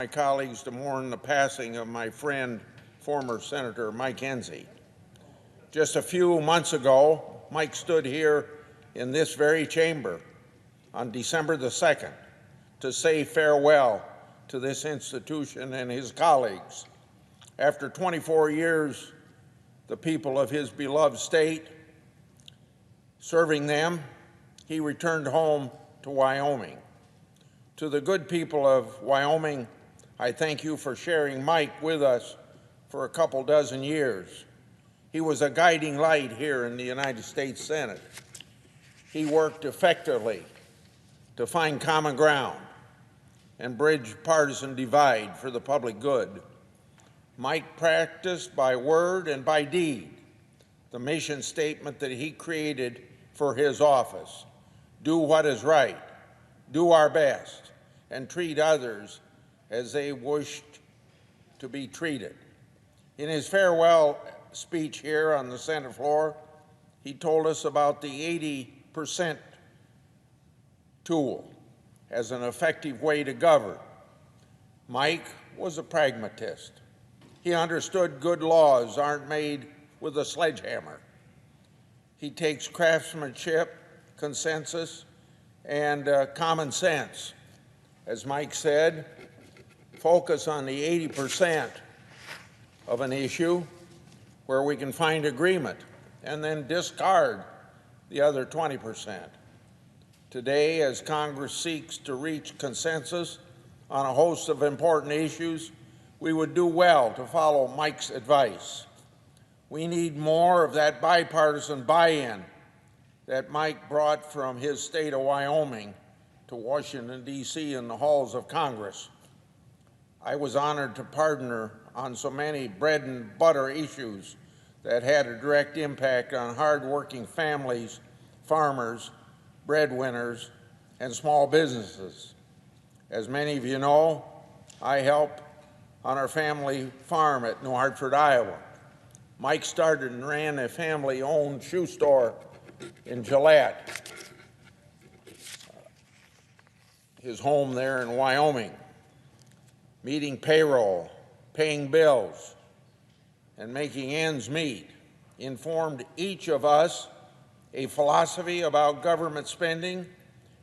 My colleagues to mourn the passing of my friend, former Senator Mike Enzi. Just a few months ago, Mike stood here in this very chamber on December the 2nd to say farewell to this institution and his colleagues. After 24 years, the people of his beloved state, serving them, he returned home to Wyoming. To the good people of Wyoming, I thank you for sharing Mike with us for a couple dozen years. He was a guiding light here in the United States Senate. He worked effectively to find common ground and bridge partisan divide for the public good. Mike practiced by word and by deed the mission statement that he created for his office: do what is right, do our best, and treat others as they wished to be treated. In his farewell speech here on the Senate floor, he told us about the 80% tool as an effective way to govern. Mike was a pragmatist. He understood good laws aren't made with a sledgehammer. He takes craftsmanship, consensus, and common sense. As Mike said, focus on the 80% of an issue where we can find agreement, and then discard the other 20%. Today, as Congress seeks to reach consensus on a host of important issues, we would do well to follow Mike's advice. We need more of that bipartisan buy-in that Mike brought from his state of Wyoming to Washington, D.C. in the halls of Congress. I was honored to partner on so many bread and butter issues that had a direct impact on hardworking families, farmers, breadwinners, and small businesses. As many of you know, I help on our family farm at New Hartford, Iowa. Mike started and ran a family-owned shoe store in Gillette, his home there in Wyoming. Meeting payroll, paying bills, and making ends meet informed each of us a philosophy about government spending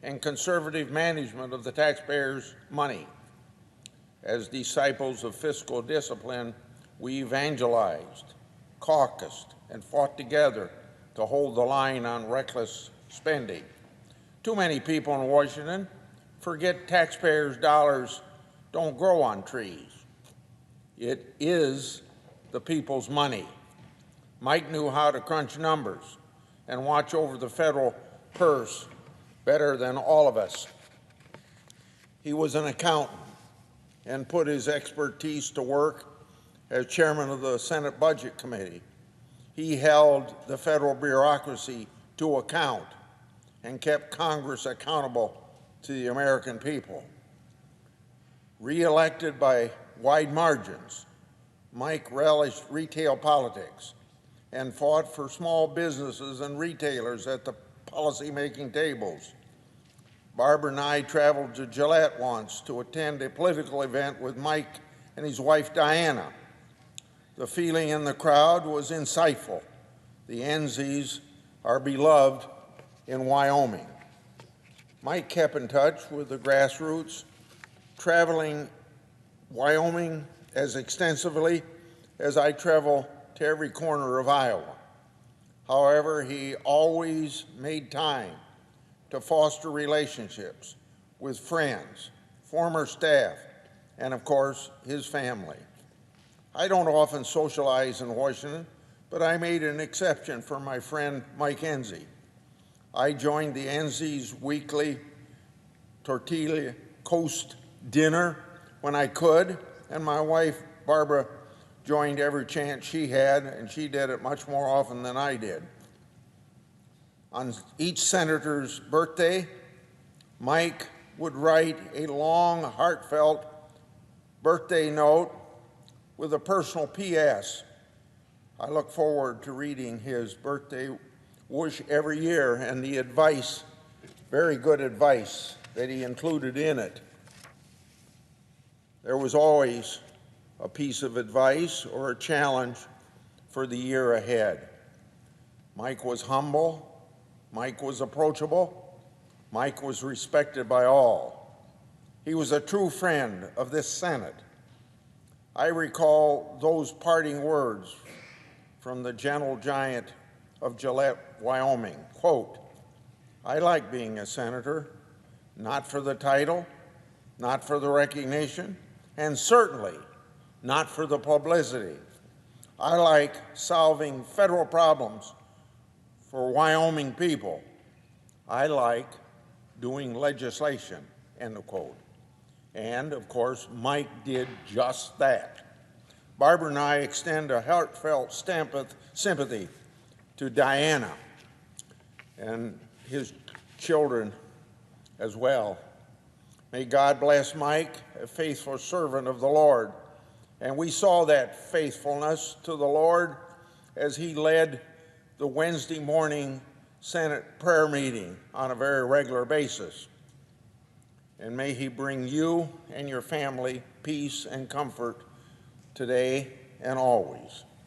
and conservative management of the taxpayers' money. As disciples of fiscal discipline, we evangelized, caucused, and fought together to hold the line on reckless spending. Too many people in Washington forget taxpayers' dollars don't grow on trees. It is the people's money. Mike knew how to crunch numbers and watch over the federal purse better than all of us. He was an accountant and put his expertise to work as chairman of the Senate Budget Committee. He held the federal bureaucracy to account and kept Congress accountable to the American people. Re-elected by wide margins, Mike relished retail politics and fought for small businesses and retailers at the policy-making tables. Barbara and I traveled to Gillette once to attend a political event with Mike and his wife, Diana. The feeling in the crowd was insightful. The Enzis are beloved in Wyoming. Mike kept in touch with the grassroots, traveling Wyoming as extensively as I travel to every corner of Iowa. However, he always made time to foster relationships with friends, former staff, and of course, his family. I don't often socialize in Washington, but I made an exception for my friend Mike Enzi. I joined the Enzi's weekly Tortilla Coast dinner when I could, and my wife, Barbara, joined every chance she had, and she did it much more often than I did. On each senator's birthday, Mike would write a long, heartfelt birthday note with a personal P.S. I look forward to reading his birthday wish every year and the advice, very good advice, that he included in it. there was always a piece of advice or a challenge for the year ahead. Mike was humble, Mike was approachable, Mike was respected by all. He was a true friend of this Senate. I recall those parting words from the gentle giant of Gillette, Wyoming, quote, "I like being a senator, not for the title, not for the recognition, and certainly not for the publicity. I like solving federal problems for Wyoming people. I like doing legislation," end of quote. And, of course, Mike did just that. Barbara and I extend a heartfelt sympathy to Diana and his children as well. May God bless Mike, a faithful servant of the Lord. And we saw that faithfulness to the Lord as he led the Wednesday morning Senate prayer meeting on a very regular basis. And may he bring you and your family peace and comfort today and always.